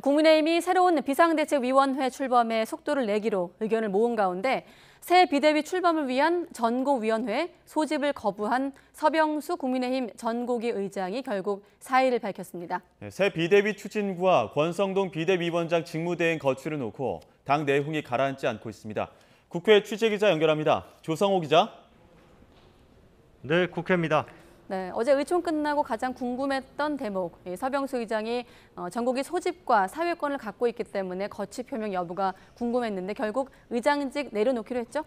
국민의힘이 새로운 비상대책위원회 출범에 속도를 내기로 의견을 모은 가운데 새 비대위 출범을 위한 전고위원회 소집을 거부한 서병수 국민의힘 전고기 의장이 결국 사의를 밝혔습니다. 새 비대위 추진과 권성동 비대위원장 직무대행 거취를 놓고 당 내홍이 가라앉지 않고 있습니다. 국회 취재기자 연결합니다. 조성호 기자. 네, 국회입니다. 네, 어제 의총 끝나고 가장 궁금했던 대목, 서병수 의장이 전국이 소집과 사회권을 갖고 있기 때문에 거취 표명 여부가 궁금했는데 결국 의장직 내려놓기로 했죠?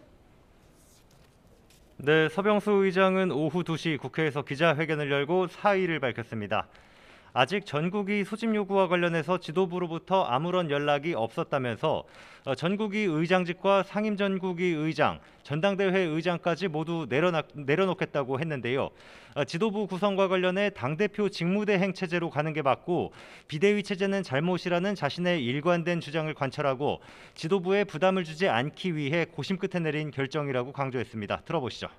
네, 서병수 의장은 오후 2시 국회에서 기자회견을 열고 사의를 밝혔습니다. 아직 전국이 소집 요구와 관련해서 지도부로부터 아무런 연락이 없었다면서 전국이 의장직과 상임전국이 의장, 전당대회 의장까지 모두 내려놓겠다고 했는데요. 지도부 구성과 관련해 당대표 직무대행 체제로 가는 게 맞고 비대위 체제는 잘못이라는 자신의 일관된 주장을 관철하고 지도부에 부담을 주지 않기 위해 고심 끝에 내린 결정이라고 강조했습니다. 들어보시죠.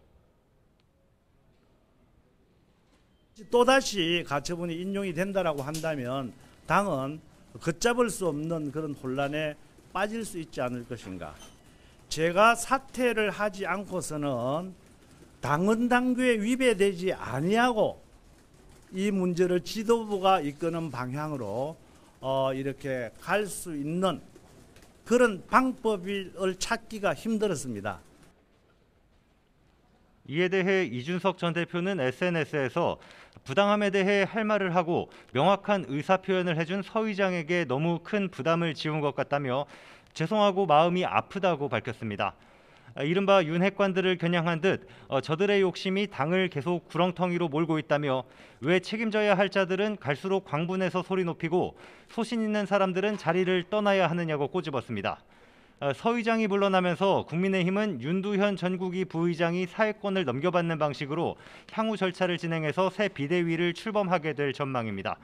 또다시 가처분이 인용이 된다라고 한다면 당은 걷잡을 수 없는 그런 혼란에 빠질 수 있지 않을 것인가. 제가 사퇴를 하지 않고서는 당헌 당규에 위배되지 아니하고 이 문제를 지도부가 이끄는 방향으로 이렇게 갈 수 있는 그런 방법을 찾기가 힘들었습니다. 이에 대해 이준석 전 대표는 SNS에서 부당함에 대해 할 말을 하고 명확한 의사표현을 해준 서 의장에게 너무 큰 부담을 지운 것 같다며 죄송하고 마음이 아프다고 밝혔습니다. 이른바 윤핵관들을 겨냥한 듯 저들의 욕심이 당을 계속 구렁텅이로 몰고 있다며 왜 책임져야 할 자들은 갈수록 광분해서 소리 높이고 소신 있는 사람들은 자리를 떠나야 하느냐고 꼬집었습니다. 서 의장이 물러나면서 국민의힘은 윤두현 전국위 부의장이 사회권을 넘겨받는 방식으로 향후 절차를 진행해서 새 비대위를 출범하게 될 전망입니다.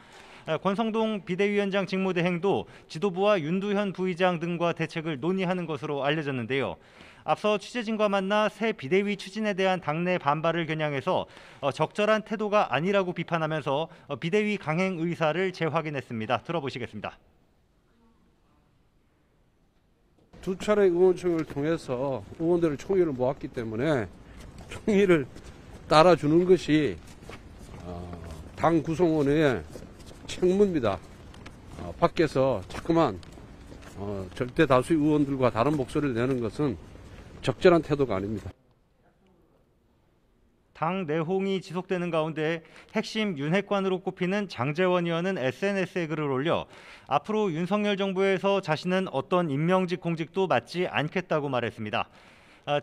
권성동 비대위원장 직무대행도 지도부와 윤두현 부의장 등과 대책을 논의하는 것으로 알려졌는데요. 앞서 취재진과 만나 새 비대위 추진에 대한 당내 반발을 겨냥해서 적절한 태도가 아니라고 비판하면서 비대위 강행 의사를 재확인했습니다. 들어보시겠습니다. 두 차례 의원총회를 통해서 의원들의 총의를 모았기 때문에 총의를 따라주는 것이 당 구성원의 책무입니다. 밖에서 자꾸만 절대 다수의 의원들과 다른 목소리를 내는 것은 적절한 태도가 아닙니다. 당 내홍이 지속되는 가운데 핵심 윤핵관으로 꼽히는 장제원 의원은 SNS에 글을 올려 앞으로 윤석열 정부에서 자신은 어떤 임명직 공직도 맡지 않겠다고 말했습니다.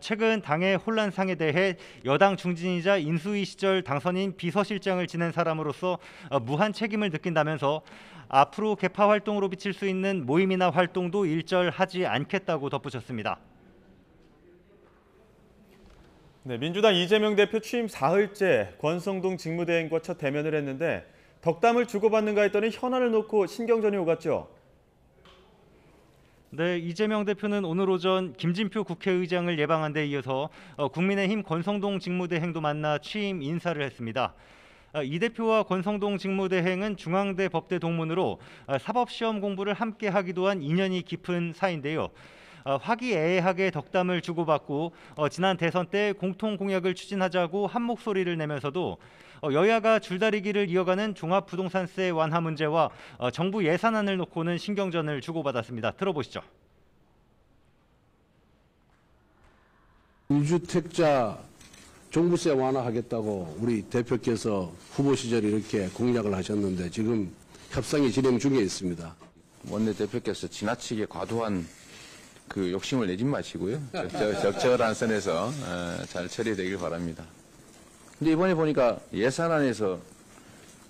최근 당의 혼란상에 대해 여당 중진이자 인수위 시절 당선인 비서실장을 지낸 사람으로서 무한 책임을 느낀다면서 앞으로 개파 활동으로 비칠 수 있는 모임이나 활동도 일절하지 않겠다고 덧붙였습니다. 네, 민주당 이재명 대표 취임 사흘째 권성동 직무대행과 첫 대면을 했는데 덕담을 주고받는가 했더니 현안을 놓고 신경전이 오갔죠. 네, 이재명 대표는 오늘 오전 김진표 국회의장을 예방한 데 이어서 국민의힘 권성동 직무대행도 만나 취임 인사를 했습니다. 이 대표와 권성동 직무대행은 중앙대 법대 동문으로 사법시험 공부를 함께 하기도 한 인연이 깊은 사이인데요. 화기애애하게 덕담을 주고받고 지난 대선 때 공통 공약을 추진하자고 한 목소리를 내면서도 여야가 줄다리기를 이어가는 종합부동산세 완화 문제와 정부 예산안을 놓고는 신경전을 주고받았습니다. 들어보시죠. 1주택자 종부세 완화하겠다고 우리 대표께서 후보 시절에 이렇게 공약을 하셨는데 지금 협상이 진행 중에 있습니다. 원내대표께서 지나치게 과도한 그 욕심을 내지 마시고요. 적절한 선에서 잘 처리되길 바랍니다. 근데 이번에 보니까 예산안에서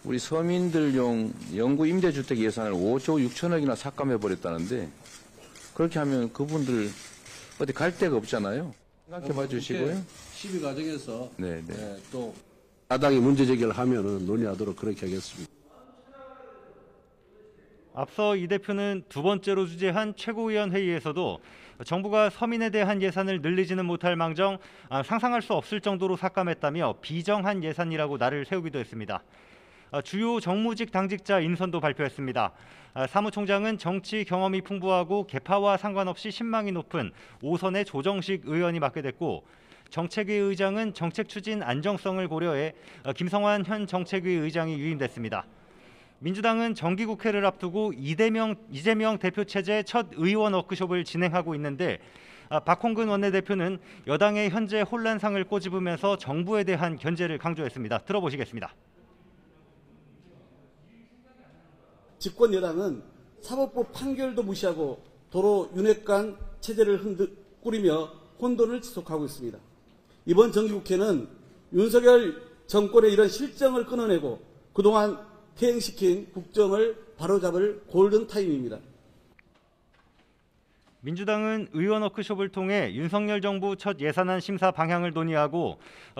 우리 서민들용 영구 임대주택 예산을 5조 6천억이나 삭감해버렸다는데 그렇게 하면 그분들 어디 갈 데가 없잖아요. 생각해 봐 주시고요. 시비 과정에서 네. 또 야당이 문제 제기를 하면은 논의하도록 그렇게 하겠습니다. 앞서 이 대표는 두 번째로 주재한 최고위원 회의에서도 정부가 서민에 대한 예산을 늘리지는 못할 망정 상상할 수 없을 정도로 삭감했다며 비정한 예산이라고 날을 세우기도 했습니다. 주요 정무직 당직자 인선도 발표했습니다. 사무총장은 정치 경험이 풍부하고 계파와 상관없이 신망이 높은 5선의 조정식 의원이 맡게 됐고, 정책위 의장은 정책 추진 안정성을 고려해 김성환 현 정책위 의장이 유임됐습니다. 민주당은 정기국회를 앞두고 이재명 대표 체제 첫 의원 워크숍을 진행하고 있는데, 박홍근 원내대표는 여당의 현재 혼란상을 꼬집으면서 정부에 대한 견제를 강조했습니다. 들어보시겠습니다. 집권 여당은 사법부 판결도 무시하고 도로 윤핵관 체제를 꾸리며 혼돈을 지속하고 있습니다. 이번 정기국회는 윤석열 정권의 이런 실정을 끊어내고 그동안 퇴행시킨 국정을 바로잡을 골든타임입니다. 민주당은 의원 워크숍을 통해 윤석열 정부 첫 예산안 심사 방향을 논의하고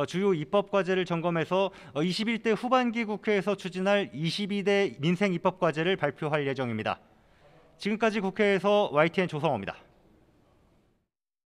주요 입법 과제를 점검해서 21대 후반기 국회에서 추진할 22대 민생 입법 과제를 발표할 예정입니다. 지금까지 국회에서 YTN 조성호입니다.